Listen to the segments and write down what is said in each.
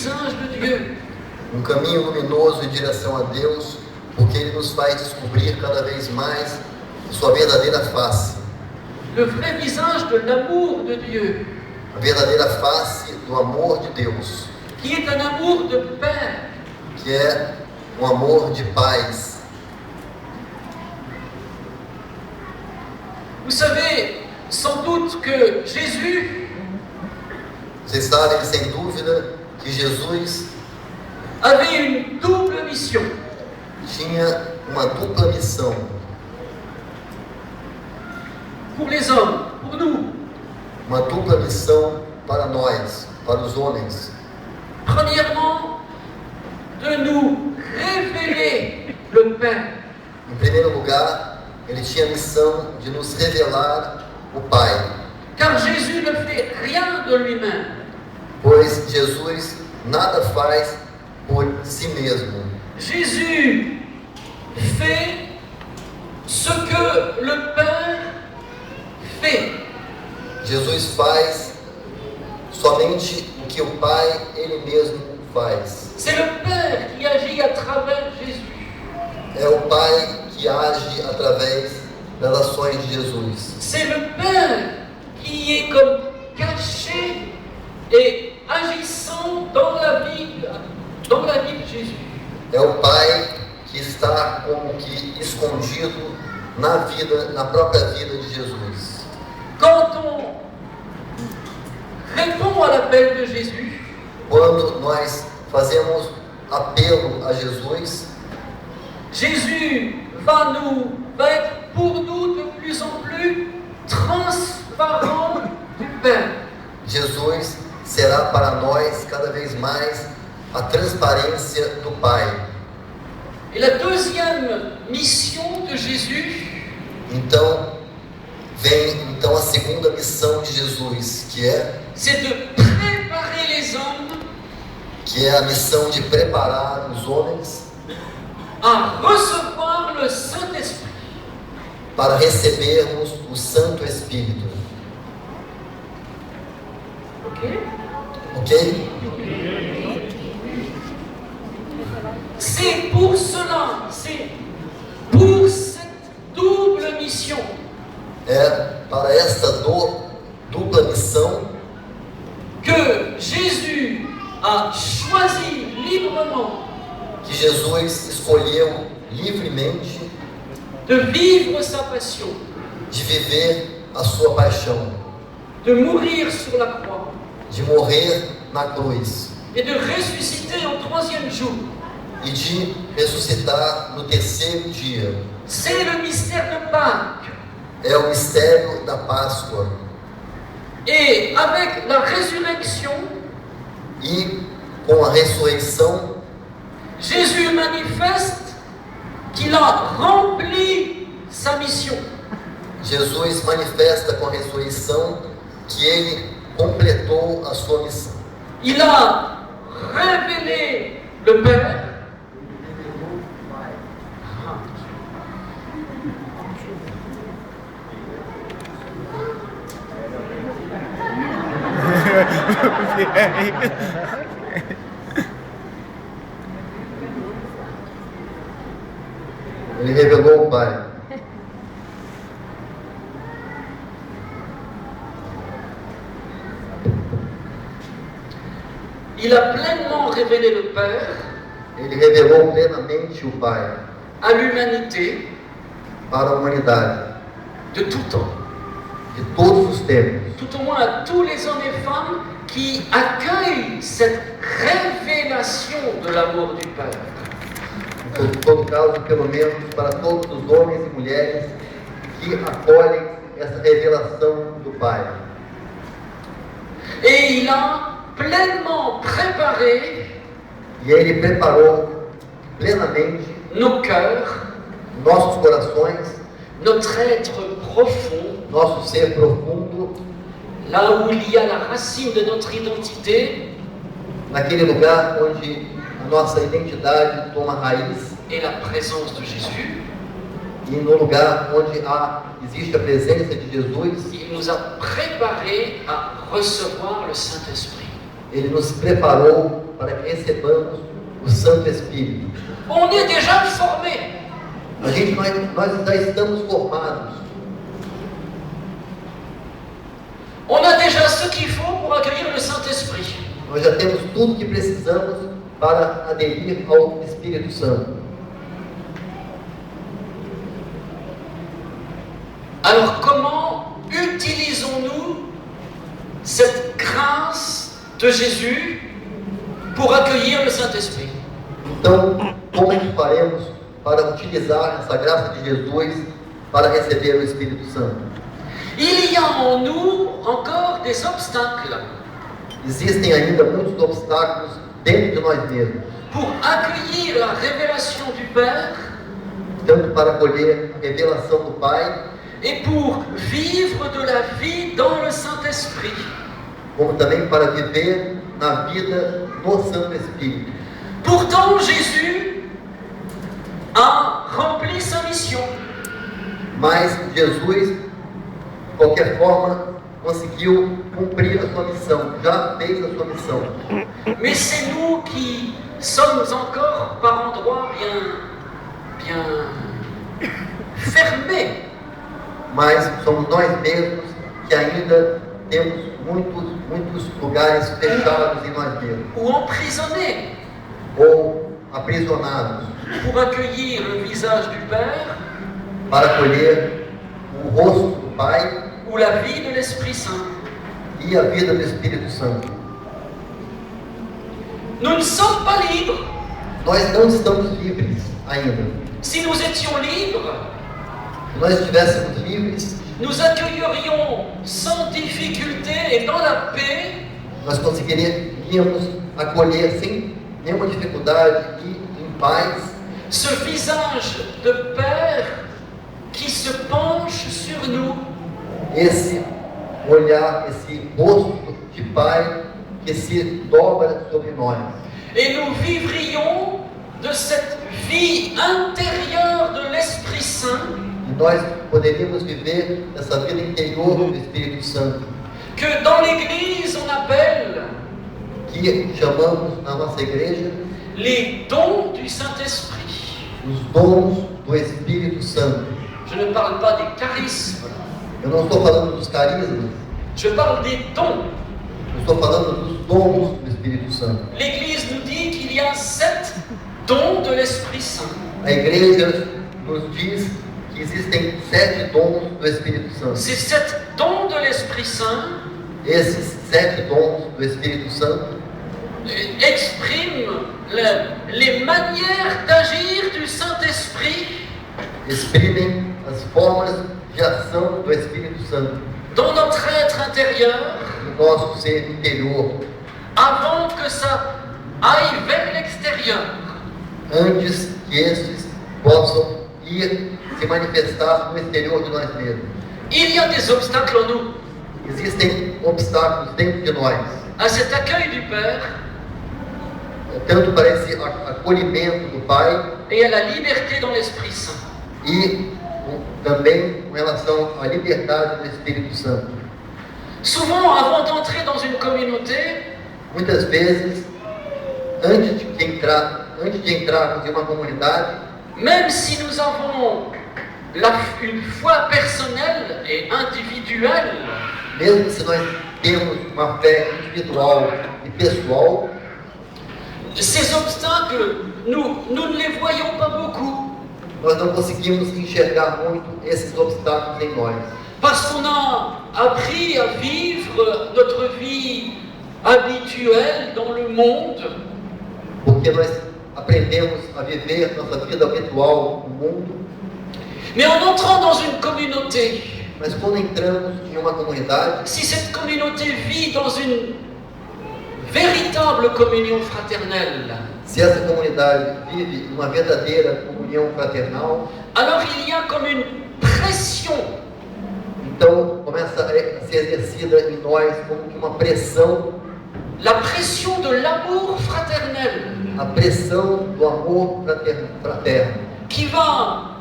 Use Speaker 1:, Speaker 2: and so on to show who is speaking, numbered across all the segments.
Speaker 1: visage de Dieu.
Speaker 2: caminho luminoso em direção a Deus, porque Ele nos faz descobrir cada vez mais sua verdadeira face.
Speaker 1: Le vrai visage de l'amour de Dieu,
Speaker 2: A verdadeira face do amor de Deus,
Speaker 1: qui est un amour de Père.
Speaker 2: que é um amor de pais.
Speaker 1: Vous savez sans doute que Jésus
Speaker 2: Vocês sabem, sem dúvida, que Jesus
Speaker 1: avait une double mission.
Speaker 2: tinha uma dupla missão
Speaker 1: Pour les hommes, pour nous.
Speaker 2: uma dupla missão para nós, para os homens.
Speaker 1: Premièrement, de nous révéler le Père.
Speaker 2: Em primeiro lugar, Ele tinha a missão de nos revelar o Pai,
Speaker 1: Car Jésus ne fait rien de lui-même.
Speaker 2: pois Jesus nada faz por si mesmo.
Speaker 1: Jésus fait ce que le Père fait.
Speaker 2: Jesus faz somente o que o Pai, Ele mesmo faz.
Speaker 1: C'est le Père qui agit à travers Jésus.
Speaker 2: É o Pai que age através das ações de Jesus.
Speaker 1: C'est le Père qui est comme caché et agissant dans la vie de Jésus.
Speaker 2: É o Pai que está como que escondido na própria vida de Jesus.
Speaker 1: Quand on répond à l'appel de Jésus,
Speaker 2: Quando nós fazemos apelo a Jesus,
Speaker 1: Jésus va être pour nous de plus en plus transparent du Père.
Speaker 2: Jesus será para nós cada vez mais a transparência do Pai.
Speaker 1: Et la deuxième mission de Jésus,
Speaker 2: Então, vem a segunda missão de Jesus,
Speaker 1: c'est de préparer les hommes
Speaker 2: que é a missão de preparar os homens
Speaker 1: à recevoir le Saint-Esprit.
Speaker 2: para recebermos o Santo Espírito.
Speaker 1: Ok?
Speaker 2: Ok?
Speaker 1: C'est pour cela, c'est pour cette double mission
Speaker 2: É para esta dupla missão
Speaker 1: que Jésus a choisi librement
Speaker 2: que Jesus escolheu livremente
Speaker 1: de vivre sa passion,
Speaker 2: de viver a sua paixão,
Speaker 1: de mourir sur la croix
Speaker 2: de morrer na cruz
Speaker 1: et de ressusciter au troisième jour.
Speaker 2: e de ressuscitar no terceiro dia.
Speaker 1: C'est le mystère de Pâques.
Speaker 2: É o mistério da Páscoa.
Speaker 1: Et avec la résurrection,
Speaker 2: E com a ressurreição,
Speaker 1: Jésus manifeste qu'il a rempli sa mission.
Speaker 2: Jesus manifesta com a ressurreição que Ele completou a sua missão.
Speaker 1: Il a révélé le Père.
Speaker 2: Ele revelou o Pai.
Speaker 1: Il a pleinement révélé le Père
Speaker 2: Ele revelou plenamente o Pai
Speaker 1: à l'humanité
Speaker 2: para a humanidade,
Speaker 1: de tout temps.
Speaker 2: de todos os tempos.
Speaker 1: Tout au moins à tous les hommes et femmes qui accueillent cette révélation de l'amour du Père.
Speaker 2: Em todo caso, pelo menos para todos os homens e mulheres que acolhem essa revelação do Pai.
Speaker 1: Et il a pleinement préparé
Speaker 2: E Ele preparou plenamente
Speaker 1: nos cœurs,
Speaker 2: nossos corações,
Speaker 1: notre être profond,
Speaker 2: nosso ser profundo,
Speaker 1: là où il y a la racine de notre identité
Speaker 2: naquele lugar onde a nossa identidade toma raiz
Speaker 1: et la présence de Jésus.
Speaker 2: e no lugar onde existe a presença de Jesus.
Speaker 1: Il nous a préparés à recevoir le Saint-Esprit.
Speaker 2: Ele nos preparou para que recebamos o Santo Espírito.
Speaker 1: On est déjà formé.
Speaker 2: Nós já estamos formados.
Speaker 1: On a déjà ce qu'il faut pour accueillir le Saint-Esprit.
Speaker 2: Nós já temos tudo que precisamos para aderir ao Espírito Santo.
Speaker 1: Alors comment utilisons-nous cette grâce de Jésus pour accueillir le Saint-Esprit?
Speaker 2: Então, como é que faremos para utilizar essa graça de Jesus para receber o Espírito Santo?
Speaker 1: Il y a en nous encore des obstacles
Speaker 2: Existem ainda muitos obstáculos dentro de nós mesmos,
Speaker 1: pour accueillir la révélation du Père
Speaker 2: tanto para acolher a revelação do Pai,
Speaker 1: et pour vivre de la vie dans le Saint-Esprit.
Speaker 2: como também para viver na vida no Santo Espírito.
Speaker 1: Pourtant, Jésus a rempli sa mission.
Speaker 2: Mas Jesus, de qualquer forma, conseguiu cumprir a sua missão, já fez a sua missão.
Speaker 1: Mais c'est nous qui sommes encore par endroits bien fermés,
Speaker 2: Mas somos nós mesmos que ainda temos muitos lugares fechados em nós mesmos,
Speaker 1: ou emprisonnés
Speaker 2: ou aprisionados,
Speaker 1: pour accueillir le visage du Père
Speaker 2: para acolher o rosto do Pai
Speaker 1: ou la vie de l'Esprit Saint.
Speaker 2: e a vida do Espírito Santo.
Speaker 1: Nous ne sommes pas libres.
Speaker 2: Nós não estamos livres ainda.
Speaker 1: Si nous étions libres,
Speaker 2: Se nós estivéssemos livres,
Speaker 1: nous accueillerions sans difficulté et dans la paix
Speaker 2: nós conseguiríamos acolher sem nenhuma dificuldade e em paz
Speaker 1: ce visage de Père qui se penche sur nous
Speaker 2: esse olhar, esse rosto de Pai que se dobra sobre nós.
Speaker 1: et nous vivrions de cette vie intérieure de l'Esprit Saint
Speaker 2: E nós poderíamos viver essa vida interior do Espírito Santo,
Speaker 1: que dans l'Église on appelle
Speaker 2: que chamamos na nossa igreja
Speaker 1: les dons du Saint-Esprit.
Speaker 2: os dons do Espírito Santo.
Speaker 1: Je ne parle pas des charismes,
Speaker 2: Eu não estou falando dos carismas,
Speaker 1: je parle des dons.
Speaker 2: eu estou falando dos dons do Espírito Santo.
Speaker 1: L'Église nous dit qu'il y a 7 dons de l'Esprit Saint.
Speaker 2: A igreja nos diz que existem 7 dons do Espírito Santo.
Speaker 1: Ces 7 dons de l'Esprit Saint
Speaker 2: Esses 7 dons do Espírito Santo
Speaker 1: expriment les manières d'agir du Saint-Esprit
Speaker 2: exprimem as formas de ação do Espírito Santo
Speaker 1: dans notre être intérieur
Speaker 2: no nosso ser interior,
Speaker 1: avant que ça aille vers l'extérieur.
Speaker 2: antes que estes possam ir se manifestar no exterior de nós mesmos.
Speaker 1: Il y a des obstacles en nous
Speaker 2: Existem obstáculos dentro de nós,
Speaker 1: à cet accueil du Père
Speaker 2: tanto para esse acolhimento do Pai
Speaker 1: et à la liberté dans l'Esprit Saint.
Speaker 2: e também com relação à liberdade do Espírito Santo.
Speaker 1: Souvent, avant d'entrer dans une communauté,
Speaker 2: Muitas vezes, antes de entrarmos em uma comunidade,
Speaker 1: même si nous avons une foi personnelle et individuelle,
Speaker 2: mesmo se nós temos uma fé individual e pessoal,
Speaker 1: ces obstacles, nous ne les voyons pas beaucoup.
Speaker 2: nós não conseguimos enxergar muito esses obstáculos em nós.
Speaker 1: Parce qu'on a appris à vivre notre vie habituelle dans le monde,
Speaker 2: Porque nós aprendemos a viver nossa vida habitual no mundo,
Speaker 1: mais en entrant dans une communauté,
Speaker 2: mas quando entramos em uma comunidade,
Speaker 1: si cette communauté vit dans une véritable communion fraternelle,
Speaker 2: se essa comunidade vive uma verdadeira comunhão fraternal,
Speaker 1: alors il y a comme une pression
Speaker 2: então começa a ser exercida em nós como que uma pressão,
Speaker 1: la pression de l'amour fraternel
Speaker 2: a pressão do amor fraterno,
Speaker 1: qui va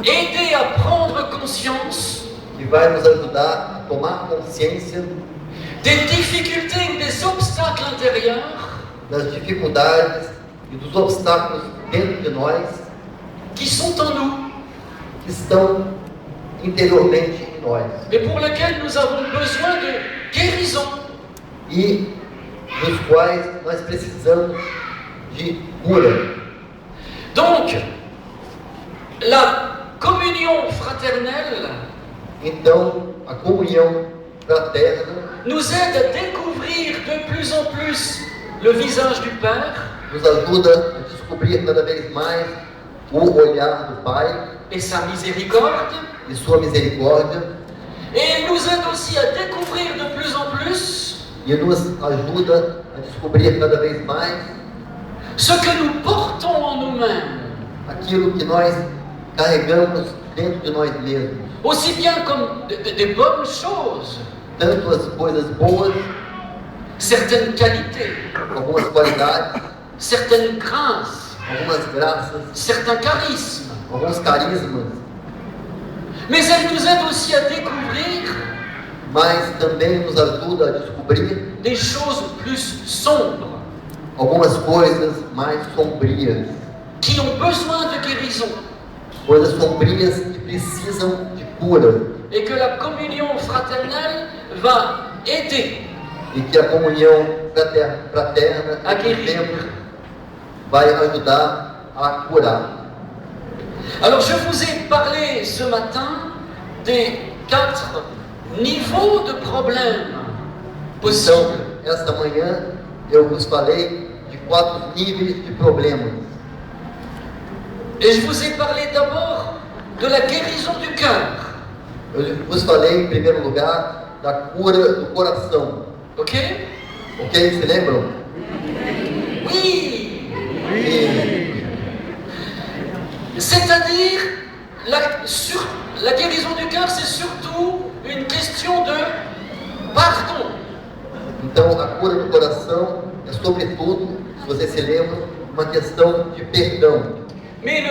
Speaker 1: aider à prendre conscience
Speaker 2: que vai nos ajudar a tomar consciência
Speaker 1: des difficultés ou des obstacles intérieurs
Speaker 2: das dificuldades e dos obstáculos dentro de nós,
Speaker 1: qui sont en nous,
Speaker 2: que estão interiormente em nós
Speaker 1: et pour lesquels nous avons besoin de guérison.
Speaker 2: e dos quais nós precisamos de cura.
Speaker 1: Donc, la communion fraternelle
Speaker 2: Então, a comunhão fraterna
Speaker 1: nous aide à découvrir de plus en plus le visage du Père
Speaker 2: nos ajuda a descobrir cada vez mais o olhar do Pai
Speaker 1: et sa miséricorde,
Speaker 2: e sua misericórdia,
Speaker 1: et elle nous aide aussi à découvrir de plus en plus
Speaker 2: e nos ajuda a descobrir cada vez mais
Speaker 1: ce que nous portons en nous-mêmes,
Speaker 2: aquilo que nós carregamos dentro de nós mesmos,
Speaker 1: aussi bien comme des bonnes choses,
Speaker 2: tanto as coisas boas,
Speaker 1: certaines qualités,
Speaker 2: algumas qualidades,
Speaker 1: certaines grâces,
Speaker 2: algumas graças,
Speaker 1: certains charismes.
Speaker 2: alguns carismas,
Speaker 1: Mais elle nous aide aussi à découvrir
Speaker 2: mas também nos ajuda a descobrir
Speaker 1: des choses plus sombres,
Speaker 2: algumas coisas mais sombrias,
Speaker 1: qui ont besoin de guérison,
Speaker 2: coisas sombrias que precisam de cura,
Speaker 1: et que la communion fraternelle va aider
Speaker 2: e que a comunhão fraterna
Speaker 1: à
Speaker 2: que
Speaker 1: guérir.
Speaker 2: temos vai ajudar a curar.
Speaker 1: Alors je vous ai parlé ce matin des 4 niveaux de problèmes
Speaker 2: Então,
Speaker 1: possibles.
Speaker 2: esta manhã eu vos falei de 4 níveis de problemas.
Speaker 1: Et je vous ai parlé d'abord de la guérison du cœur.
Speaker 2: Eu vos falei, em primeiro lugar, da cura do coração.
Speaker 1: Ok?
Speaker 2: Ok? Se lembram?
Speaker 1: Oui.
Speaker 2: E,
Speaker 1: C'est-à-dire, la guérison du cœur, c'est surtout une question de pardon.
Speaker 2: então, a cura do coração é, sobretudo, se vocês se lembram, uma questão de perdão.
Speaker 1: Mais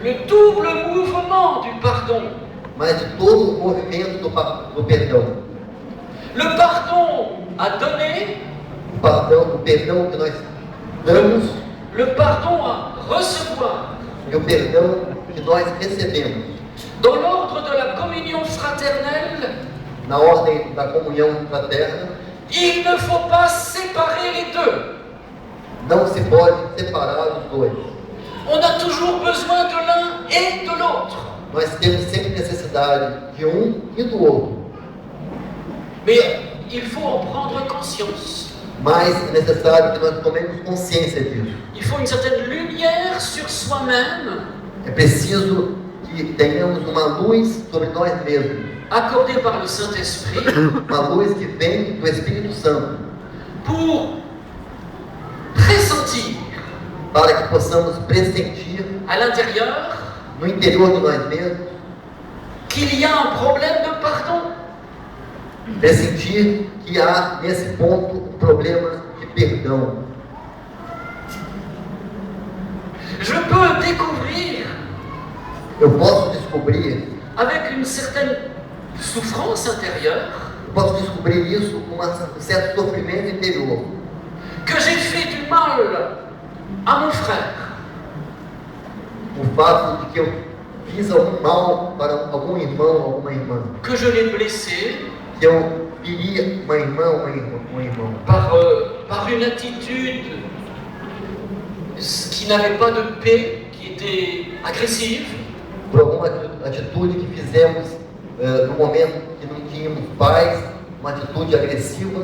Speaker 1: le double mouvement du pardon.
Speaker 2: Mas de todo o movimento do perdão.
Speaker 1: Le pardon à donner,
Speaker 2: O perdão que nós damos
Speaker 1: le pardon à recevoir.
Speaker 2: e o perdão que nós recebemos.
Speaker 1: Dans l'ordre de la communion fraternelle,
Speaker 2: Na ordem da comunhão fraterna,
Speaker 1: il ne faut pas séparer les deux.
Speaker 2: não se pode separar os dois.
Speaker 1: On a toujours besoin de l'un et de l'autre.
Speaker 2: Nós temos sempre necessidade de um e do outro.
Speaker 1: Mais il faut en prendre conscience.
Speaker 2: Mas é necessário que nós tomemos consciência disso.
Speaker 1: Il faut une certaine lumière sur soi-même,
Speaker 2: É preciso que tenhamos uma luz sobre nós mesmos.
Speaker 1: accordée par le Saint-Esprit,
Speaker 2: Uma luz que vem do Espírito Santo.
Speaker 1: pour pressentir
Speaker 2: Para que possamos pressentir
Speaker 1: à l'intérieur
Speaker 2: no interior de nós mesmos,
Speaker 1: qu'il y a un problème de pardon.
Speaker 2: pressentir que há nesse ponto um problema de perdão.
Speaker 1: Je peux découvrir
Speaker 2: Eu posso descobrir,
Speaker 1: avec une certaine souffrance intérieure
Speaker 2: eu posso descobrir isso com um certo sofrimento interior,
Speaker 1: que j'ai fait du mal à mon frère,
Speaker 2: o fato de que eu fiz algum mal para algum irmão, alguma irmã,
Speaker 1: que je l'ai blessé
Speaker 2: que eu feri uma irmã, um irmão,
Speaker 1: par une attitude qui n'avait pas de paix, qui était agressive,
Speaker 2: por alguma atitude que fizemos no momento que não tínhamos paz, uma atitude agressiva.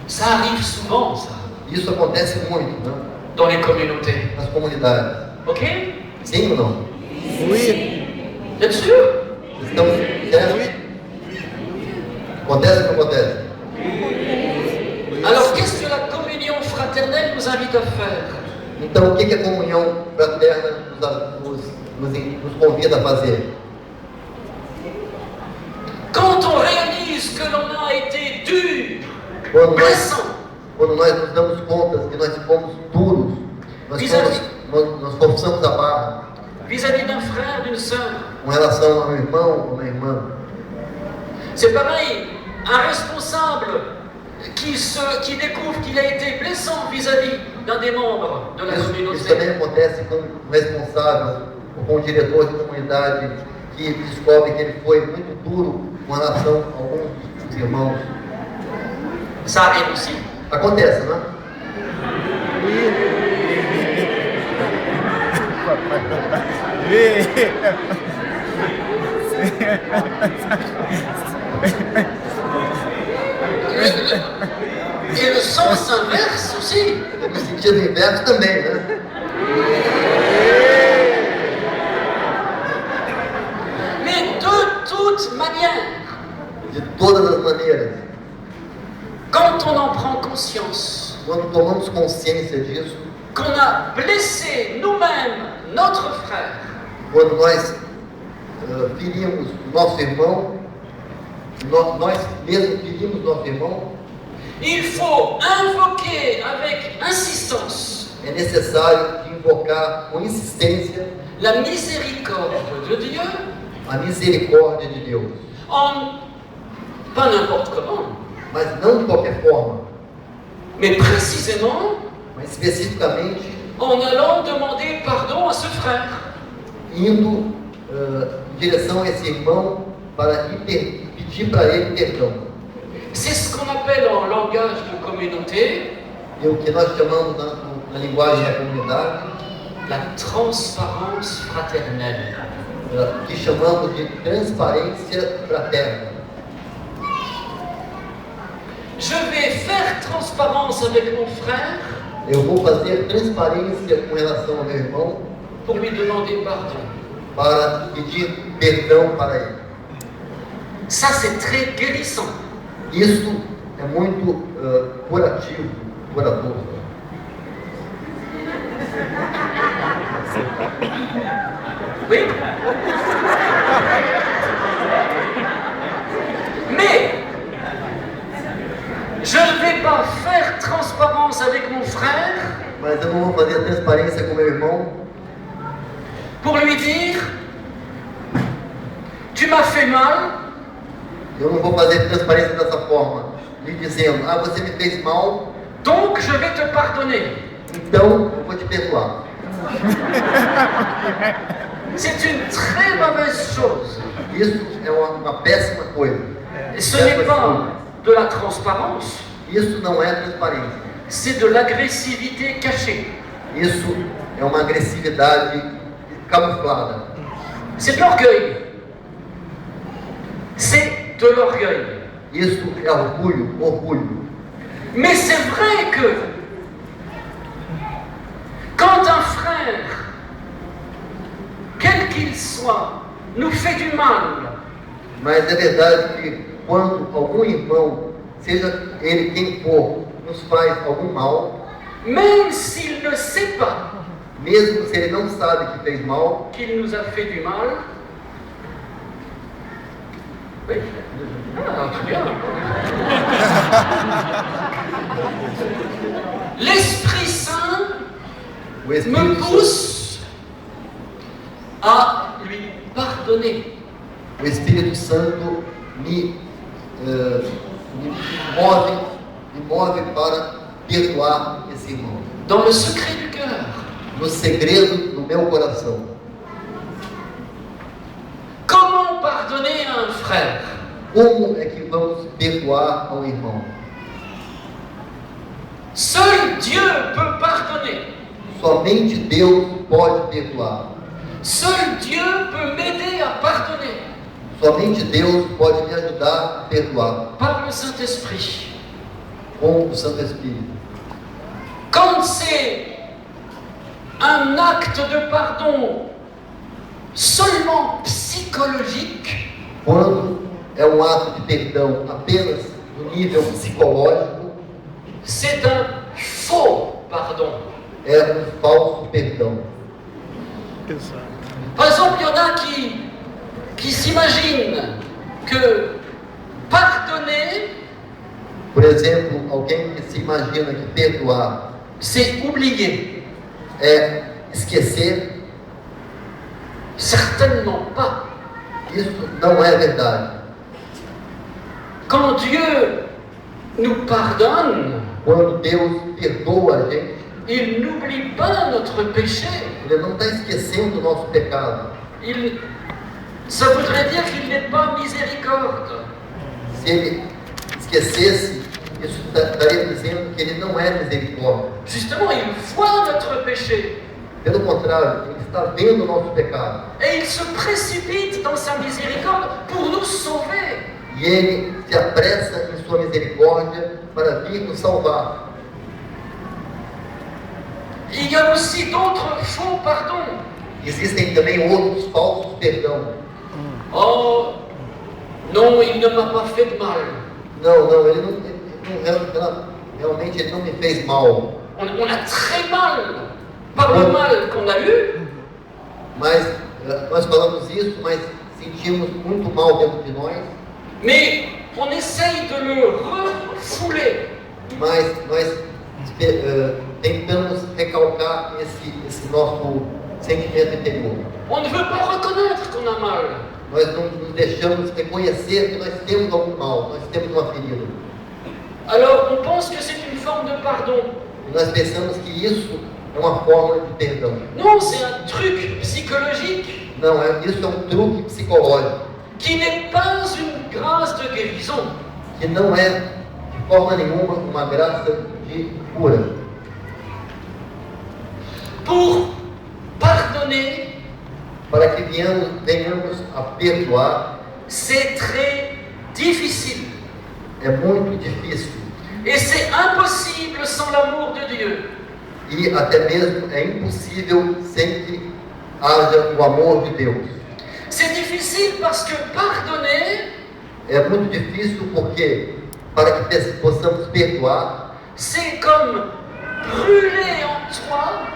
Speaker 1: ça arrive souvent, ça,
Speaker 2: Isso acontece muito, né,
Speaker 1: dans les communautés.
Speaker 2: nas comunidades.
Speaker 1: Ok?
Speaker 2: Sim ou não?
Speaker 1: Bien sûr?
Speaker 2: Estão certos? Acontece ou não acontece?
Speaker 1: Alors, qu'est-ce que la communion fraternelle nous invite à faire?
Speaker 2: Então, o que a comunhão fraterna nos convida a fazer?
Speaker 1: Quand on réalise que l'on a été dur,
Speaker 2: Quando
Speaker 1: blessant,
Speaker 2: nós nos damos conta que nós fomos duros, nós forçamos a barra
Speaker 1: vis-à-vis d'un frère, d'une sœur,
Speaker 2: com relação a um irmão ou uma irmã.
Speaker 1: c'est pareil, un responsable qui découvre qu'il a été blessant vis-à-vis d'un des membres de la
Speaker 2: Isso
Speaker 1: communauté.
Speaker 2: também acontece com um responsável, com um diretor de comunidade que descobre que ele foi muito duro com relação a alguns dos irmãos.
Speaker 1: Ça arrive aussi.
Speaker 2: Acontece, né?
Speaker 1: Et le sens inverse aussi.
Speaker 2: E no sentido inverso também, né?
Speaker 1: Mais de toute manière,
Speaker 2: De todas as maneiras,
Speaker 1: quand on en prend conscience,
Speaker 2: quando tomamos consciência disso,
Speaker 1: qu'on a blessé nous-mêmes notre frère,
Speaker 2: quando nós ferimos nosso irmão, nós mesmos ferimos nosso irmão,
Speaker 1: il faut invoquer avec insistance
Speaker 2: é necessário invocar com insistência
Speaker 1: la miséricorde de Dieu
Speaker 2: a misericórdia de Deus.
Speaker 1: pas n'importe comment,
Speaker 2: Mas não de qualquer forma,
Speaker 1: mais précisément
Speaker 2: mas especificamente
Speaker 1: en allant demander pardon à ce frère.
Speaker 2: indo em direção a esse irmão para pedir para ele perdão.
Speaker 1: C'est ce qu'on appelle en langage de communauté
Speaker 2: E o que nós chamamos na linguagem da comunidade,
Speaker 1: la transparence fraternelle.
Speaker 2: que chamamos de transparência fraterna.
Speaker 1: Je vais faire transparence avec mon frère
Speaker 2: Eu vou fazer transparência com relação ao meu irmão
Speaker 1: pour lui demander pardon.
Speaker 2: para pedir perdão para ele.
Speaker 1: Ça, c'est très guérissant.
Speaker 2: Isso é muito curativo, curador.
Speaker 1: Oui. Mais je ne vais pas faire transparence avec mon frère
Speaker 2: Mas eu não vou fazer transparência com meu irmão
Speaker 1: pour lui dire tu m'as fait mal,
Speaker 2: eu não vou fazer transparência dessa forma, lhe dizendo, você me fez mal,
Speaker 1: donc je vais te pardonner.
Speaker 2: então eu vou te perdoar.
Speaker 1: C'est une très mauvaise chose.
Speaker 2: Isso é uma péssima coisa.
Speaker 1: Ce n'est pas de la transparence,
Speaker 2: Isso não é transparência.
Speaker 1: c'est de l'agressivité cachée.
Speaker 2: Isso é uma agressividade camuflada.
Speaker 1: C'est de l'orgueil. C'est de l'orgueil.
Speaker 2: Isso é orgulho.
Speaker 1: Mais c'est vrai que quand un frère, quel qu'il soit, nous fait du mal,
Speaker 2: Mas é verdade que quando algum irmão, seja ele quem for, nos faz algum mal,
Speaker 1: même s'il ne sait pas
Speaker 2: mesmo se ele não sabe que fez mal,
Speaker 1: qu'il nous a fait du mal, oui, c'est bien. L'Esprit Saint
Speaker 2: o
Speaker 1: me
Speaker 2: Espírito Santo,
Speaker 1: pousse à lui pardonner.
Speaker 2: o Espírito Santo me move para perdoar esse irmão.
Speaker 1: Dans le secret du cœur,
Speaker 2: No segredo do meu coração.
Speaker 1: comment pardonner à un frère?
Speaker 2: Como é que vamos perdoar ao irmão?
Speaker 1: Seul Dieu peut pardonner.
Speaker 2: Somente Deus pode perdoar.
Speaker 1: Seul Dieu peut m'aider à pardonner
Speaker 2: Somente Deus pode me ajudar a perdoar
Speaker 1: par le Saint-Esprit.
Speaker 2: com o Santo Espírito.
Speaker 1: Quand c'est un acte de pardon seulement psychologique,
Speaker 2: Quando é um ato de perdão apenas no nível psicológico,
Speaker 1: c'est un faux pardon.
Speaker 2: é um falso perdão.
Speaker 1: Par exemple, il y en a qui s'imaginent que pardonner,
Speaker 2: Por exemplo, alguém que se imagina que perdoar
Speaker 1: c'est oublier.
Speaker 2: é esquecer,
Speaker 1: Certainement pas.
Speaker 2: isso não é verdade.
Speaker 1: Quand Dieu nous pardonne,
Speaker 2: quando Deus perdoa a gente,
Speaker 1: il n'oublie pas notre péché.
Speaker 2: Ele não está esquecendo o nosso pecado.
Speaker 1: Ça voudrait dire qu'il n'est pas miséricorde.
Speaker 2: Se Ele esquecesse, isso estaria dizendo que Ele não é misericórdia.
Speaker 1: Justement, il voit notre péché.
Speaker 2: Pelo contrário, Ele está vendo o nosso pecado.
Speaker 1: Et il se précipite dans sa miséricorde pour nous sauver.
Speaker 2: E Ele se apressa em sua misericórdia para vir nos salvar.
Speaker 1: Il y a aussi d'autres faux pardons.
Speaker 2: Existem também outros falsos perdão.
Speaker 1: Oh, non, il ne m'a pas fait de mal.
Speaker 2: Não, realmente ele não me fez mal.
Speaker 1: On a très mal par le mal qu'on a eu.
Speaker 2: Mas nós falamos isso, mas sentimos muito mal dentro de nós.
Speaker 1: Mais on essaye de le refouler.
Speaker 2: Mas nós tentamos recalcar esse nosso sentimento interior.
Speaker 1: On ne veut pas reconnaître qu'on a mal.
Speaker 2: Nós não nos deixamos reconhecer que nós temos algum mal, nós temos uma ferida.
Speaker 1: Alors on pense que c'est une forme de pardon.
Speaker 2: E nós pensamos que isso é uma forma de perdão.
Speaker 1: Non, c'est un truc psychologique
Speaker 2: Não, isso é um truque psicológico,
Speaker 1: qui n'est pas une grâce de guérison.
Speaker 2: que não é de forma nenhuma uma graça de cura.
Speaker 1: Pour pardonner,
Speaker 2: Para que venhamos a perdoar,
Speaker 1: c'est très difficile.
Speaker 2: é muito difícil.
Speaker 1: Et c'est impossible sans l'amour de Dieu.
Speaker 2: E até mesmo é impossível sem que haja o amor de Deus.
Speaker 1: C'est difficile parce que pardonner,
Speaker 2: É muito difícil porque, para que possamos perdoar,
Speaker 1: c'est comme brûler en toi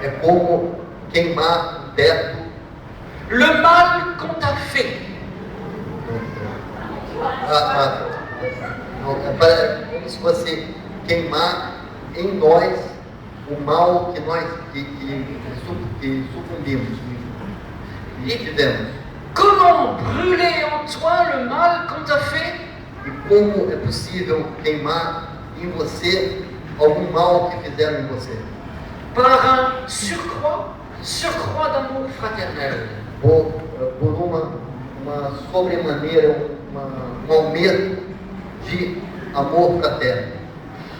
Speaker 2: é como queimar no teto
Speaker 1: le mal qu'on t'a fait.
Speaker 2: É como se fosse queimar em nós o mal que nós que sucumbimos e tivemos.
Speaker 1: Comment brûler en toi le mal qu'on t'a fait?
Speaker 2: E como é possível queimar em você algum mal que fizeram em você?
Speaker 1: Par un surcroît d'amour fraternel.
Speaker 2: Por uma sobremaneira, um aumento de amor fraterno.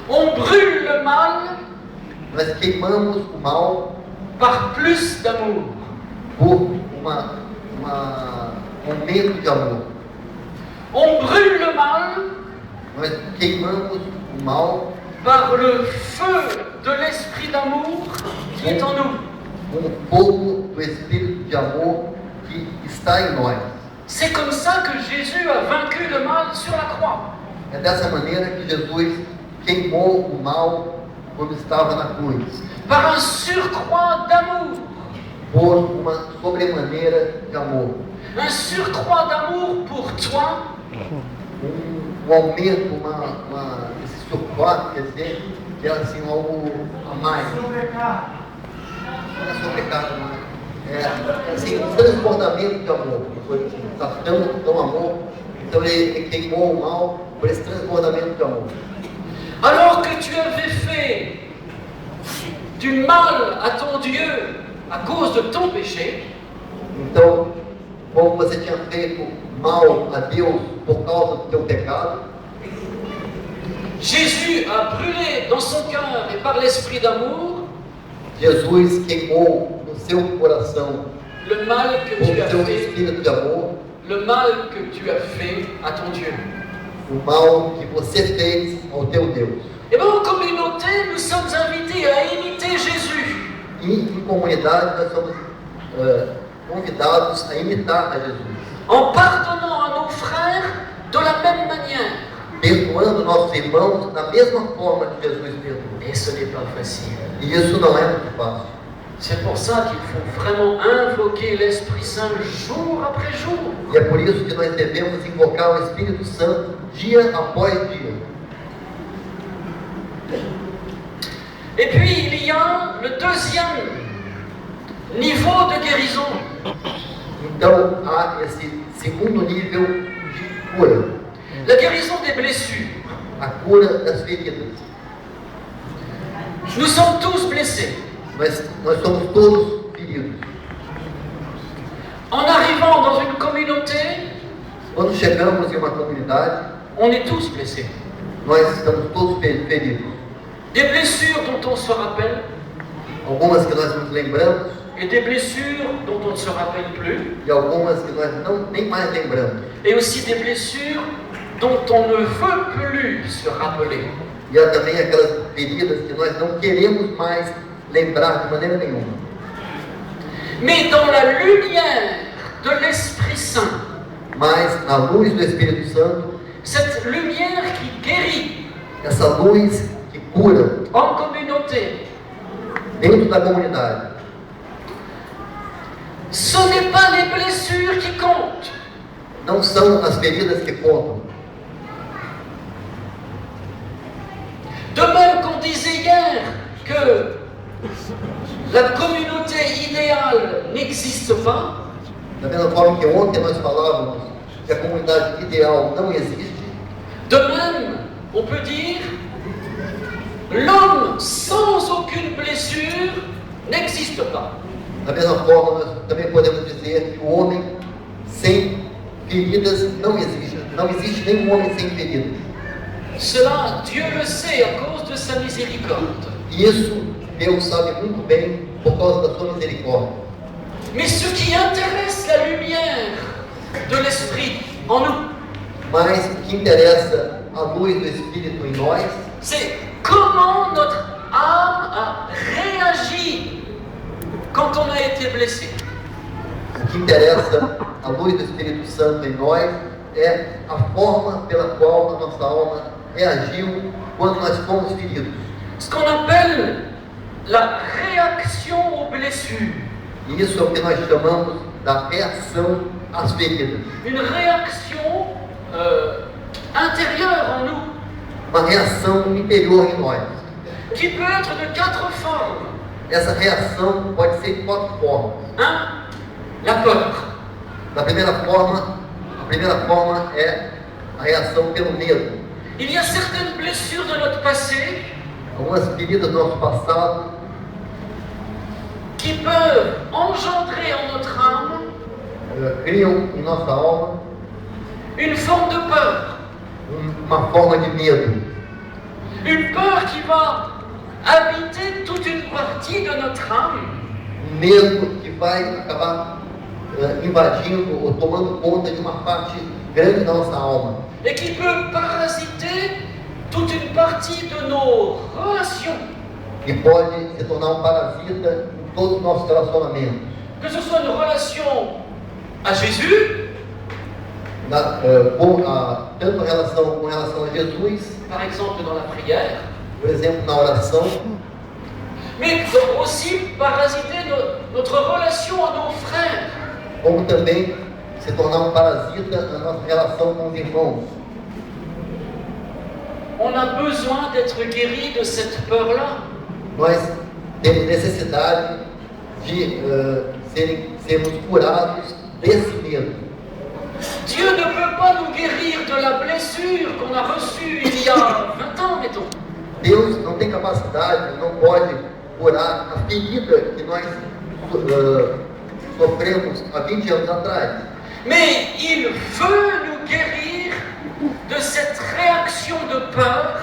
Speaker 1: On brûle le mal
Speaker 2: Nós queimamos o mal
Speaker 1: par plus d'amour.
Speaker 2: por um aumento de amor.
Speaker 1: On brûle le mal
Speaker 2: Nós queimamos o mal
Speaker 1: par le feu de l'esprit d'amour qui est en nous.
Speaker 2: com o fogo do Espírito de amor que está em nós.
Speaker 1: C'est comme ça que Jésus a vaincu le mal sur la croix.
Speaker 2: É dessa maneira que Jesus queimou o mal quando estava na cruz.
Speaker 1: Par un surcroît d'amour.
Speaker 2: Por uma sobremaneira de amor.
Speaker 1: Un surcroît d'amour pour toi
Speaker 2: Um aumento, esse surcroît, quer dizer, que é assim algo a mais. Não é sobrecarga, não é? É assim, um transbordamento de amor. Está tão amor, então ele queimou o mal por esse transbordamento de amor.
Speaker 1: Alors que tu avais fait du mal à ton Dieu à cause de ton péché,
Speaker 2: Então, como você tinha feito mal a Deus por causa do teu pecado,
Speaker 1: Jésus a brûlé dans son cœur et par l'esprit d'amour
Speaker 2: Jesus queimou no seu coração
Speaker 1: le mal que
Speaker 2: por
Speaker 1: tu as
Speaker 2: seu
Speaker 1: fait,
Speaker 2: espírito de amor,
Speaker 1: le mal que tu as fait à ton Dieu.
Speaker 2: o mal que você fez ao teu Deus.
Speaker 1: Et bien en communauté, nous sommes invités à imiter Jésus.
Speaker 2: E em comunidade nós somos convidados a imitar a Jesus,
Speaker 1: En pardonnant à nos frères de la même manière.
Speaker 2: perdoando nossos irmãos da mesma forma que Jesus perdoou.
Speaker 1: Et ce n'est pas facile.
Speaker 2: E isso não é muito fácil.
Speaker 1: C'est pour ça qu'il faut vraiment invoquer l'Esprit Saint jour après jour.
Speaker 2: E é por isso que nós devemos invocar o Espírito Santo dia após dia.
Speaker 1: Et puis il y a le deuxième niveau de guérison.
Speaker 2: Então há esse segundo nível de cura.
Speaker 1: La guérison des blessures.
Speaker 2: a cura das feridas.
Speaker 1: Nous sommes tous blessés.
Speaker 2: Nós somos todos feridos.
Speaker 1: En arrivant dans une communauté,
Speaker 2: Quando chegamos em uma comunidade,
Speaker 1: on est tous blessés.
Speaker 2: nós estamos todos feridos.
Speaker 1: Des blessures dont on se rappelle
Speaker 2: Algumas que nós nos lembramos
Speaker 1: et des blessures dont on ne se rappelle plus.
Speaker 2: e algumas que nós nem mais lembramos.
Speaker 1: Et aussi des blessures dont on ne veut plus se rappeler.
Speaker 2: E há também aquelas feridas que nós não queremos mais lembrar de maneira nenhuma.
Speaker 1: Mais dans la lumière de l'Esprit Saint,
Speaker 2: Mas na luz do Espírito Santo,
Speaker 1: cette lumière qui guérit
Speaker 2: essa luz que cura
Speaker 1: en communauté,
Speaker 2: dentro da comunidade,
Speaker 1: ce n'est pas les blessures qui comptent.
Speaker 2: não são as feridas que contam.
Speaker 1: De même qu'on disait hier que la communauté idéale n'existe pas,
Speaker 2: Da mesma forma que ontem nós falávamos que a comunidade ideal não existe,
Speaker 1: de même on peut dire l'homme sans aucune blessure n'existe pas.
Speaker 2: da mesma forma nós também podemos dizer que o homem sem feridas não existe. Não existe nenhum homem sem feridas.
Speaker 1: Cela, Dieu le sait à cause de sa miséricorde.
Speaker 2: E isso Deus sabe muito bem por causa da sua misericórdia.
Speaker 1: Mais ce qui intéresse la lumière de l'Esprit en nous,
Speaker 2: Mas o que interessa a luz do Espírito em nós
Speaker 1: c'est comment notre âme a réagi quand on a été blessé.
Speaker 2: O que interessa a luz do Espírito Santo em nós é a forma pela qual a nossa alma reagiu quando nós fomos feridos.
Speaker 1: Ce qu'on appelle la réaction aux blessures.
Speaker 2: E isso é o que nós chamamos da reação às feridas.
Speaker 1: Une réaction intérieure en nous,
Speaker 2: Uma reação interior em nós.
Speaker 1: qui peut être de 4 formes.
Speaker 2: Essa reação pode ser de 4 formas.
Speaker 1: La peur.
Speaker 2: A primeira forma é a reação pelo medo.
Speaker 1: Il y a certaines blessures de notre passé
Speaker 2: Algumas feridas do nosso passado
Speaker 1: qui peuvent engendrer en notre âme
Speaker 2: criam em nossa alma
Speaker 1: une forme de peur.
Speaker 2: uma forma de medo.
Speaker 1: Une peur qui va habiter toute une partie de notre âme.
Speaker 2: Um medo que vai acabar invadindo ou tomando conta de uma parte grande da nossa alma.
Speaker 1: Et qui peut parasiter toute une partie de nos relations.
Speaker 2: E pode se tornar um parasita em todos os nossos relacionamentos.
Speaker 1: Que ce soit une relation à Jésus,
Speaker 2: Tanto com relação a Jesus,
Speaker 1: par exemple dans la prière,
Speaker 2: por exemplo, na oração,
Speaker 1: mais aussi parasiter notre relation à nos frères.
Speaker 2: como também se tornar um parasita na nossa relação com os irmãos.
Speaker 1: On a besoin d'être guéri de cette peur-là.
Speaker 2: Nós temos necessidade de sermos curados desse medo.
Speaker 1: Dieu ne peut pas nous guérir de la blessure qu'on a reçue il y a 20 ans, mettons.
Speaker 2: Deus não tem capacidade, não pode curar a ferida que nós sofremos há 20 anos atrás.
Speaker 1: Mais il veut nous guérir de cette réaction de peur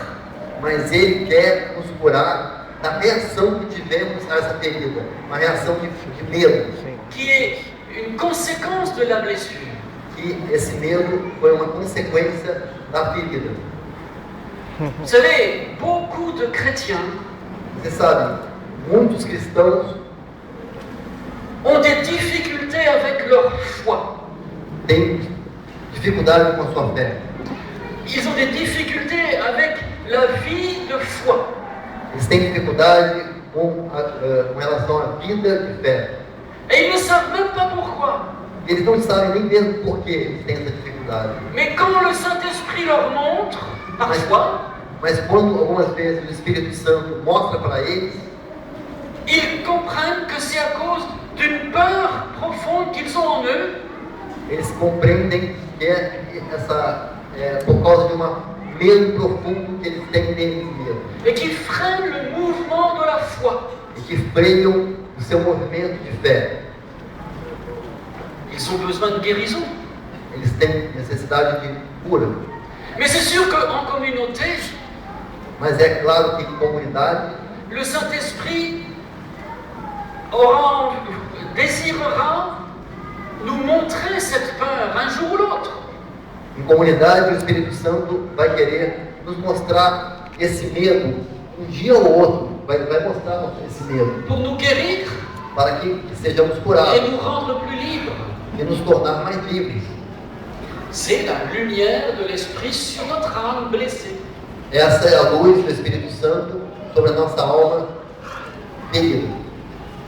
Speaker 2: Mas Ele quer nos curar da reação que tivemos a essa ferida, uma reação de medo.
Speaker 1: qui est une conséquence de la blessure.
Speaker 2: E esse medo foi uma consequência da ferida.
Speaker 1: Vous savez, beaucoup de chrétiens
Speaker 2: Você sabe, muitos cristãos
Speaker 1: ont des difficultés avec leur foi.
Speaker 2: têm dificuldade com a sua fé.
Speaker 1: Ils ont des difficultés avec la vie de foi.
Speaker 2: Eles têm dificuldade com relação à vida de fé.
Speaker 1: Et ils ne savent même pas pourquoi.
Speaker 2: Eles não sabem nem mesmo por que eles têm essa dificuldade.
Speaker 1: Mais quand le Saint-Esprit leur montre, parfois,
Speaker 2: Mas quando algumas vezes o Espírito Santo mostra para eles,
Speaker 1: ils comprennent que c'est à cause d'une peur profonde qu'ils ont en eux,
Speaker 2: eles compreendem que por causa de um medo profundo que eles têm dentro de mesmo.
Speaker 1: et qui freinent le mouvement de la foi.
Speaker 2: E que freiam o seu movimento de fé.
Speaker 1: Ils ont besoin de guérison.
Speaker 2: Eles têm necessidade de cura.
Speaker 1: Mais c'est sûr qu'en communauté,
Speaker 2: Mas é claro que em comunidade,
Speaker 1: le Saint-Esprit désirera nous montrer cette peur un jour ou l'autre.
Speaker 2: em comunidade o Espírito Santo vai querer nos mostrar esse medo, um dia ou outro, vai mostrar esse medo,
Speaker 1: Pour nous guérir
Speaker 2: para que sejamos
Speaker 1: et
Speaker 2: curados
Speaker 1: nous rendre plus libres.
Speaker 2: e nos tornar mais livres.
Speaker 1: C'est la lumière de l'Esprit sur notre âme blessée.
Speaker 2: Essa é a luz do Espírito Santo sobre a nossa alma ferida.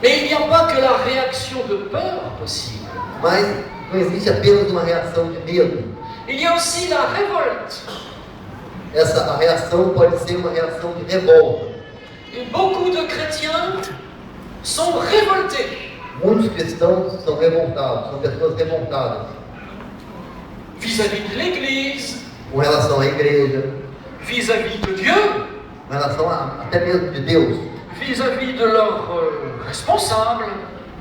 Speaker 1: Mais il n'y a pas que la réaction de peur possible.
Speaker 2: Mas não existe apenas uma reação de medo.
Speaker 1: Il y a aussi la révolte.
Speaker 2: A reação pode ser uma reação de revolta.
Speaker 1: Et beaucoup de chrétiens sont révoltés
Speaker 2: Muitos cristãos são revoltados, são pessoas revoltadas
Speaker 1: vis-à-vis de l'Église,
Speaker 2: com relação à igreja,
Speaker 1: vis-à-vis de Dieu,
Speaker 2: com relação até mesmo de Deus,
Speaker 1: vis-à-vis de leurs responsables,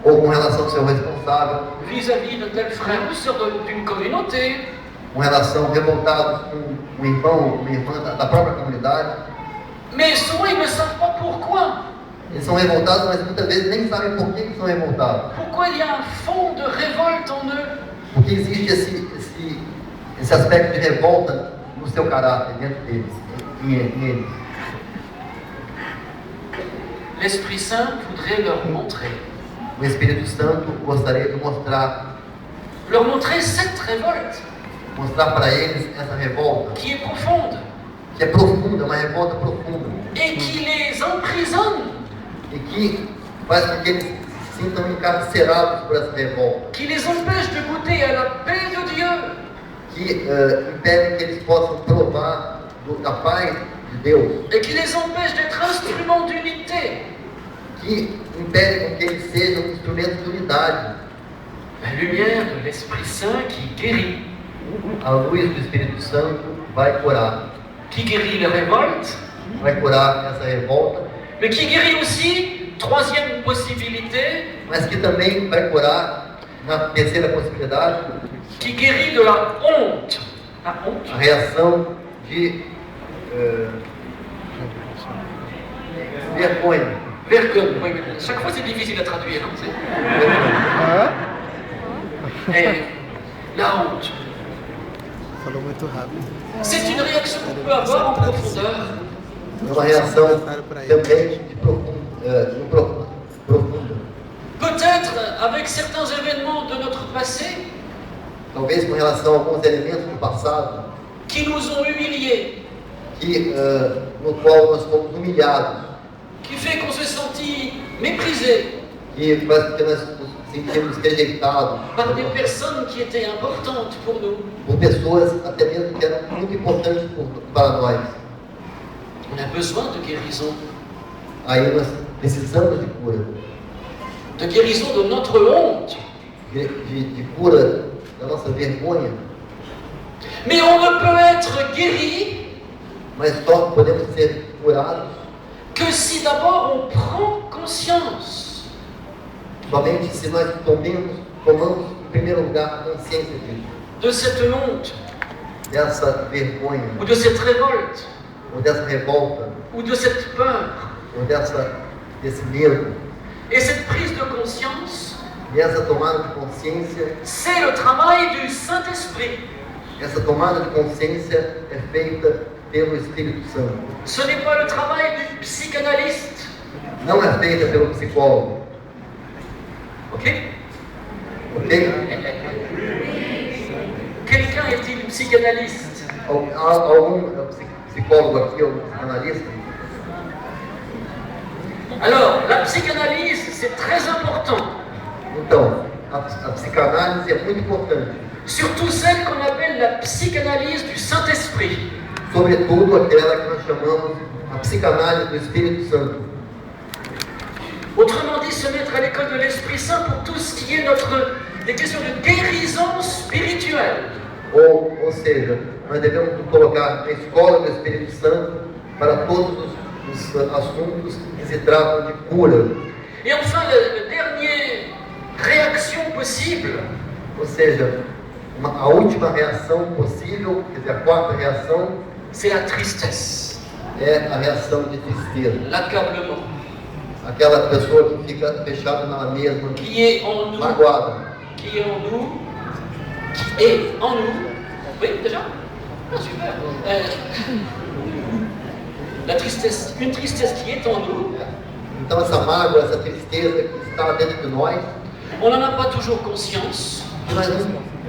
Speaker 2: ou com relação ao seu responsável,
Speaker 1: vis-à-vis de tels frères ou sœurs d'une communauté.
Speaker 2: com relação revoltados com um irmão, uma irmã da própria comunidade.
Speaker 1: Mais souvent, ils ne savent pas pourquoi.
Speaker 2: Eles são revoltados, mas muitas vezes nem sabem por que eles são revoltados.
Speaker 1: Pourquoi il y a un fond de révolte en eux.
Speaker 2: Porque existe esse aspecto de revolta no seu caráter, dentro deles, em eles.
Speaker 1: L'Esprit Saint voudrait leur montrer
Speaker 2: O Espírito Santo gostaria de mostrar
Speaker 1: cette révolte
Speaker 2: para eles essa revolta,
Speaker 1: qui est profonde
Speaker 2: que é profunda, uma revolta profunda,
Speaker 1: et qui les emprisonne,
Speaker 2: e que faz com que eles se sintam encarcerados por essa revolta,
Speaker 1: qui les empêche de goûter à la paix de Dieu,
Speaker 2: que impede que eles possam provar da paz de Deus,
Speaker 1: et qui les empêche d'être instruments d'unité.
Speaker 2: que impede com que eles sejam instrumentos de unidade.
Speaker 1: La lumière de l'Esprit Saint qui guérit
Speaker 2: A luz do Espírito Santo vai curar
Speaker 1: les révoltes,
Speaker 2: vai curar essa revolta,
Speaker 1: mais qui guérit aussi, troisième possibilité,
Speaker 2: mas que também vai curar, na terceira possibilidade,
Speaker 1: qui guérit de la honte. La honte.
Speaker 2: a reação de vergonha.
Speaker 1: Vergogne, oui, oui. Chaque fois c'est difficile à traduire. Hein, et la honte.
Speaker 3: Falou muito rápido.
Speaker 1: C'est une réaction qu'on peut avoir en profondeur.
Speaker 2: É uma reação também profunda.
Speaker 1: Peut-être avec certains événements de notre passé
Speaker 2: Talvez com relação a alguns elementos do passado,
Speaker 1: qui nous ont humiliés,
Speaker 2: no qual nós fomos humilhados,
Speaker 1: qui fait qu'on s'est senti méprisé
Speaker 2: que faz com que nós nos sentimos rejeitados
Speaker 1: par des personnes qui étaient importantes pour nous.
Speaker 2: por pessoas até mesmo que eram muito importantes para nós.
Speaker 1: On a besoin de guérison.
Speaker 2: Aí nós precisamos de cura,
Speaker 1: De guérison de notre honte.
Speaker 2: de cura da nossa vergonha,
Speaker 1: Mais on ne peut être guéri
Speaker 2: mas só podemos ser curados
Speaker 1: que si d'abord on prend conscience
Speaker 2: somente se nós tomamos em primeiro lugar a consciência
Speaker 1: de cette honte,
Speaker 2: dessa vergonha,
Speaker 1: ou de cette révolte,
Speaker 2: ou dessa revolta,
Speaker 1: ou de cette peur.
Speaker 2: ou desse medo.
Speaker 1: Et cette prise de conscience,
Speaker 2: E essa tomada de consciência,
Speaker 1: c'est le travail du Saint-Esprit.
Speaker 2: essa tomada de consciência é feita pelo Espírito Santo.
Speaker 1: Ce n'est pas le travail du psychanalyste.
Speaker 2: Não é feita pelo psicólogo,
Speaker 1: Ok?
Speaker 2: ok?
Speaker 1: Quelqu'un est-il psychanalyste?
Speaker 2: Algum psicólogo aqui, ou analista?
Speaker 1: Alors, la psychanalyse, c'est très important.
Speaker 2: Então, a psicanálise é muito importante.
Speaker 1: Surtout celle qu'on appelle la psychanalyse du Saint-Esprit.
Speaker 2: Sobretudo aquela que nós chamamos a psicanálise do Espírito Santo.
Speaker 1: Autrement dit, se mettre à l'école de l'Esprit Saint pour tout ce qui est des questions de guérison spirituelle.
Speaker 2: Ou seja, nós devemos nos colocar na escola do Espírito Santo para todos os assuntos que se tratam de cura.
Speaker 1: Et enfin, la dernière réaction possible,
Speaker 2: Ou seja, a última reação possível, quer dizer, a quarta reação,
Speaker 1: c'est la tristesse,
Speaker 2: é a reação de tristeza.
Speaker 1: l'accablement,
Speaker 2: Aquela pessoa que fica fechada nela mesma,
Speaker 1: qui est en nous,
Speaker 2: magoada.
Speaker 1: qui est en nous, qui est en nous. Oui, déjà? Ah, super. La tristesse, une tristesse qui est en nous,
Speaker 2: Então essa mágoa, essa tristeza que está dentro de nós,
Speaker 1: on n'en a pas toujours conscience,
Speaker 2: que nós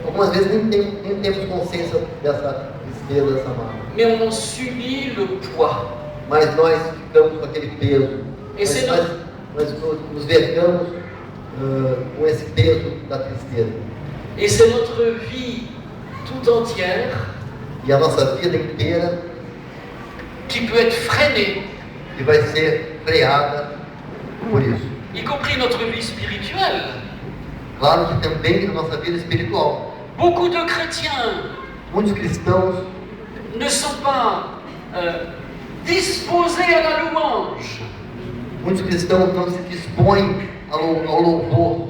Speaker 2: algumas vezes nem temos consciência dessa tristeza, dessa mágoa.
Speaker 1: mais on en subit le poids.
Speaker 2: Mas nós ficamos com aquele peso.
Speaker 1: Esse
Speaker 2: Nós nos vergamos com esse peso da tristeza.
Speaker 1: Et c'est notre vie tout entière
Speaker 2: E a nossa vida inteira
Speaker 1: qui peut être freinée,
Speaker 2: que vai ser freada por isso.
Speaker 1: y compris notre vie spirituelle.
Speaker 2: Claro que também a nossa vida espiritual.
Speaker 1: Beaucoup de chrétiens
Speaker 2: Muitos cristãos
Speaker 1: ne sont pas disposés à la louange
Speaker 2: Muitos cristãos não se dispõem ao louvor,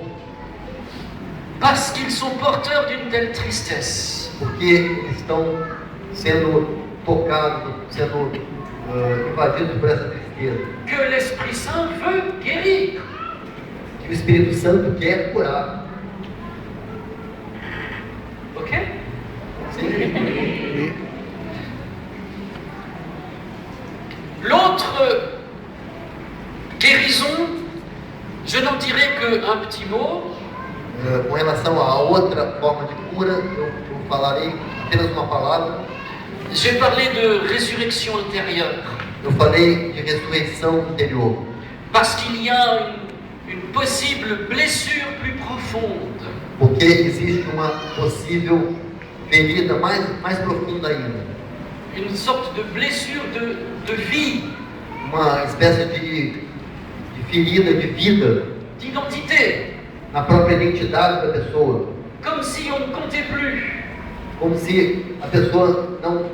Speaker 1: parce qu'ils sont porteurs d'une telle tristesse.
Speaker 2: porque eles estão sendo tocados, sendo invadidos por essa tristeza.
Speaker 1: Que l'Esprit Saint veut guérir.
Speaker 2: Que o Espírito Santo quer curar.
Speaker 1: Ok?
Speaker 2: Sim.
Speaker 1: L'autre guérison, je n'en dirai qu'un petit mot.
Speaker 2: Com relação à outra forma de cura, eu falarei apenas uma palavra.
Speaker 1: J'ai parlé de résurrection intérieure.
Speaker 2: Eu falei de ressurreição interior,
Speaker 1: Parce qu'il y a une possible blessure plus profonde.
Speaker 2: porque existe uma possível ferida mais profunda ainda,
Speaker 1: Une sorte de blessure de vie,
Speaker 2: uma espécie de ferida de vida
Speaker 1: d'identité.
Speaker 2: na própria identidade da pessoa,
Speaker 1: Comme si on ne comptait plus.
Speaker 2: como se a pessoa não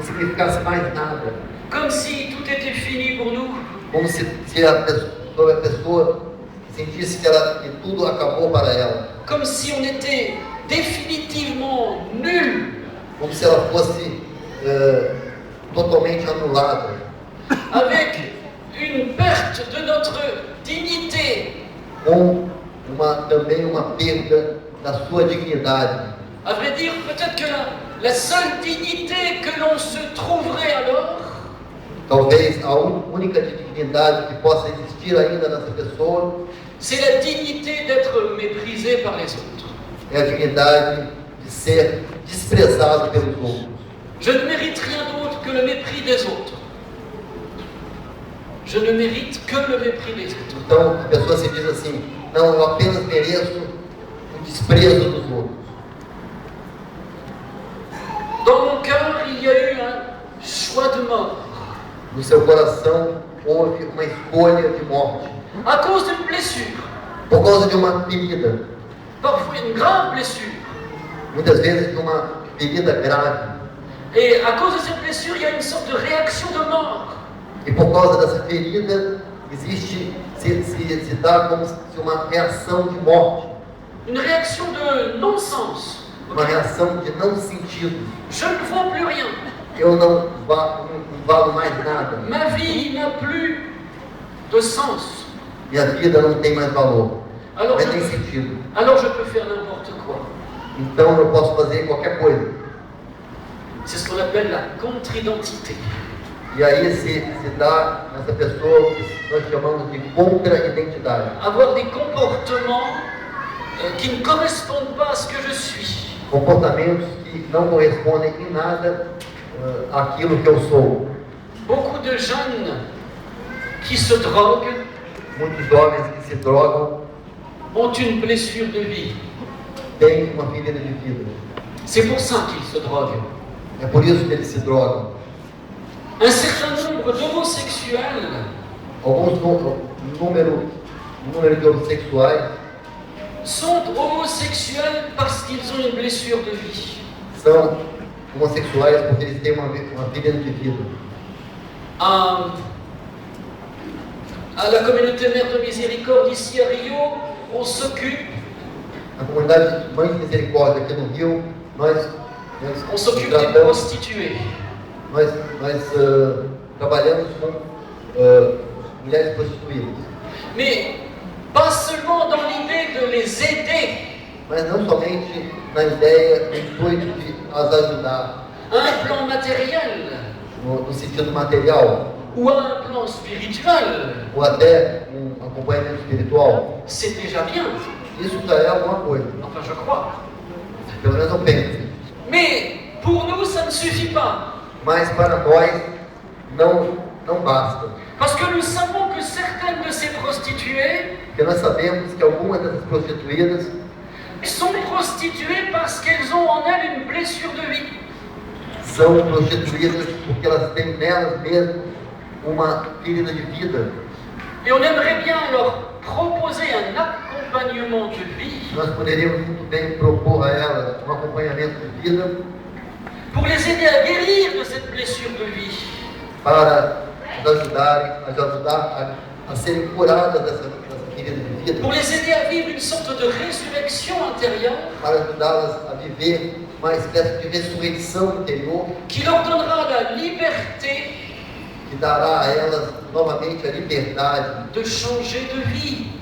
Speaker 2: significasse mais nada,
Speaker 1: Comme si tout était fini pour nous.
Speaker 2: como se a pessoa sentisse que tudo acabou para ela,
Speaker 1: Comme si on était définitivement nul.
Speaker 2: como se ela fosse totalmente anulada,
Speaker 1: Avec une perte de notre dignité.
Speaker 2: com também uma perda da sua dignidade.
Speaker 1: À vrai dire, peut-être que la seule dignité que l'on se trouverait alors,
Speaker 2: Talvez a única dignidade que possa existir ainda nessa pessoa
Speaker 1: c'est la dignité d'être méprisé par les autres.
Speaker 2: é a dignidade de ser desprezado pelos outros.
Speaker 1: Je ne mérite rien d'autre que le mépris des autres. Je ne mérite que le mépris des autres.
Speaker 2: Então a pessoa se diz assim: não, eu apenas mereço o desprezo dos outros.
Speaker 1: Dans mon cœur, il y a eu un choix de mort
Speaker 2: No seu coração houve uma escolha de morte
Speaker 1: à cause d'une blessure,
Speaker 2: por causa de uma ferida,
Speaker 1: parfois une grave blessure.
Speaker 2: muitas vezes de uma ferida grave.
Speaker 1: Et à cause de cette blessure, il y a une sorte de réaction de mort.
Speaker 2: E por causa dessa ferida se dá como se uma reação de morte,
Speaker 1: Une réaction de non-sens.
Speaker 2: uma reação de não sentido.
Speaker 1: Je ne vaux plus rien.
Speaker 2: Eu não valo mais nada.
Speaker 1: Ma vie n'a plus de sens.
Speaker 2: Minha vida não tem mais valor.
Speaker 1: Alors
Speaker 2: Não
Speaker 1: je,
Speaker 2: tem
Speaker 1: peux,
Speaker 2: sentido.
Speaker 1: alors je peux faire n'importe quoi.
Speaker 2: Então eu posso fazer qualquer coisa.
Speaker 1: C'est ce qu'on appelle la contre-identité.
Speaker 2: E aí se dá nessa pessoa que nós chamamos de contra-identidade.
Speaker 1: Avoir des comportements qui ne correspondent pas à ce que je suis.
Speaker 2: Comportamentos que não correspondem em nada àquilo que eu sou.
Speaker 1: Beaucoup de jeunes qui se droguent
Speaker 2: Muitos jovens que se drogam
Speaker 1: ont une blessure de vie.
Speaker 2: têm uma ferida de vida.
Speaker 1: C'est pour ça qu'ils se droguent.
Speaker 2: É por isso que eles se drogam.
Speaker 1: Un certain nombre d'homosexuels
Speaker 2: Alguns número de homossexuais
Speaker 1: sont homosexuels parce qu'ils ont une blessure de vie.
Speaker 2: são homossexuais porque eles têm uma vida de vida.
Speaker 1: À la communauté Mère de Miséricorde ici à Rio, on s'occupe
Speaker 2: Na comunidade Mãe de Misericórdia aqui no Rio, nós
Speaker 1: des
Speaker 2: tratamos,
Speaker 1: prostituées.
Speaker 2: nós trabalhamos com mulheres prostituídas.
Speaker 1: Mais pas seulement dans l'idée de les aider
Speaker 2: Mas não somente na ideia, no intuito de as ajudar
Speaker 1: à un plan matériel
Speaker 2: no sentido material,
Speaker 1: ou à un plan spirituel,
Speaker 2: ou até um acompanhamento espiritual,
Speaker 1: c'est déjà bien.
Speaker 2: isso já é alguma coisa.
Speaker 1: Enfin, je crois.
Speaker 2: Pelo menos eu penso.
Speaker 1: Mais pour nous, ça ne suffit pas.
Speaker 2: Mas para nós não basta.
Speaker 1: Parce que nous savons que certaines de ces prostituées
Speaker 2: Porque nós sabemos que algumas dessas prostituídas
Speaker 1: sont prostituées parce qu'elles ont en elles une blessure de vie.
Speaker 2: são prostituídas porque elas têm nelas mesmo uma ferida de vida.
Speaker 1: Et on aimerait bien leur proposer un accompagnement de vie
Speaker 2: Nós poderíamos muito bem propor a elas um acompanhamento de vida
Speaker 1: pour les aider à guérir de cette blessure de vie.
Speaker 2: para as ajudar a serem curadas dessa ferida de vida,
Speaker 1: Pour les aider à vivre une sorte de résurrection intérieure
Speaker 2: para ajudá-las a viver uma espécie de ressurreição interior
Speaker 1: qui leur donnera la liberté
Speaker 2: que dará a elas novamente a liberdade,
Speaker 1: de changer de vie,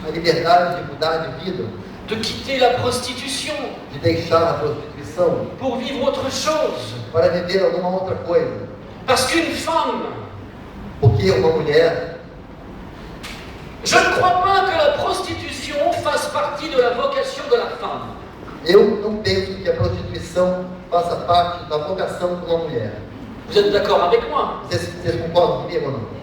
Speaker 2: a liberdade de mudar de vida,
Speaker 1: de quitter la prostitution
Speaker 2: de deixar a prostituição
Speaker 1: pour vivre autre chose.
Speaker 2: para viver alguma outra coisa.
Speaker 1: Parce qu'une femme,
Speaker 2: Porque uma mulher,
Speaker 1: je ne crois pas que la prostitution fasse partie de la vocation de la femme.
Speaker 2: eu não penso que a prostituição faça parte da vocação de uma mulher.
Speaker 1: Vous êtes d'accord avec moi?
Speaker 2: Vocês concordam comigo ou não?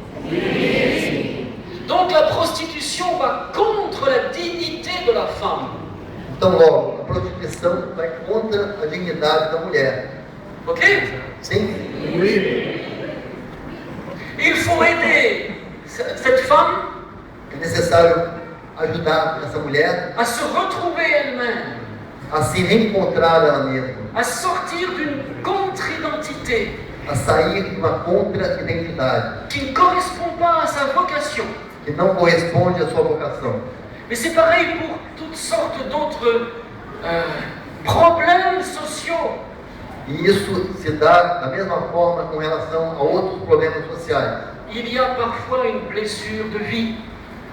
Speaker 1: Donc la prostitution va contre la dignité de la femme.
Speaker 2: Então, logo, a prostituição vai contra a dignidade da mulher.
Speaker 1: Ok?
Speaker 2: Sim?
Speaker 1: Il faut aider cette femme
Speaker 2: É necessário ajudar essa mulher
Speaker 1: à se retrouver elle-même,
Speaker 2: a se reencontrar ela mesma,
Speaker 1: à sortir d'une contre-identité
Speaker 2: a sair de uma contra-identidade
Speaker 1: qui ne correspond pas à sa vocation.
Speaker 2: que não corresponde à sua vocação.
Speaker 1: Mais c'est pareil pour toutes sortes d'autres problèmes sociaux.
Speaker 2: E isso se dá da mesma forma com relação a outros problemas sociais.
Speaker 1: Il y a parfois une blessure de vie.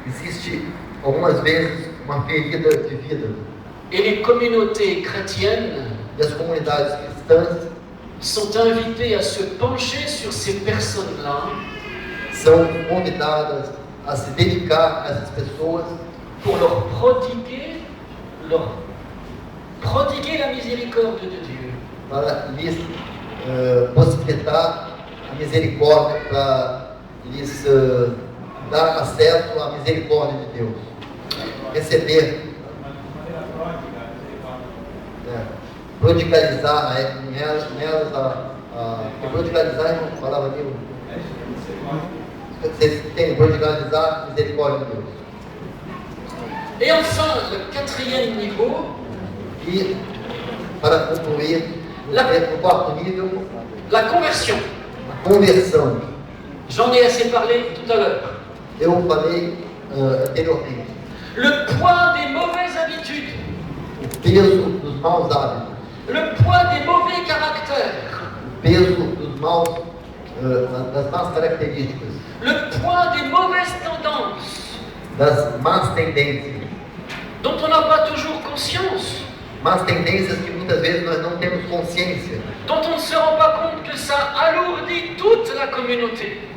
Speaker 2: Existe, algumas vezes, uma ferida de vida.
Speaker 1: Et les communautés chrétiennes
Speaker 2: E as comunidades cristãs
Speaker 1: sont invitées à se pencher sur ces personnes-là
Speaker 2: são convidadas a se dedicar a essas pessoas
Speaker 1: pour leur prodiguer la miséricorde de Dieu.
Speaker 2: para lhes possibilitar a misericórdia, para lhes dar acesso à misericórdia de Deus. Receber, prodigalizar nelas prodigalizar é uma palavra de vocês têm prodigalizar a misericórdia de Deus.
Speaker 1: Et enfin, le quatrième niveau,
Speaker 2: E para concluir, no quarto nível,
Speaker 1: la conversion.
Speaker 2: a conversão.
Speaker 1: J'en ai assez parlé tout à l'heure.
Speaker 2: Eu falei anteriormente,
Speaker 1: Le poids des mauvaises habitudes,
Speaker 2: o peso dos maus hábitos,
Speaker 1: le poids des mauvais caractères,
Speaker 2: o peso dos maus, das más características,
Speaker 1: le poids des mauvaises tendances
Speaker 2: das más tendências,
Speaker 1: dont on n'a pas toujours conscience,
Speaker 2: más tendências que muitas vezes nós não temos consciência,
Speaker 1: dont on ne se rend pas compte que ça alourdit toute la communauté.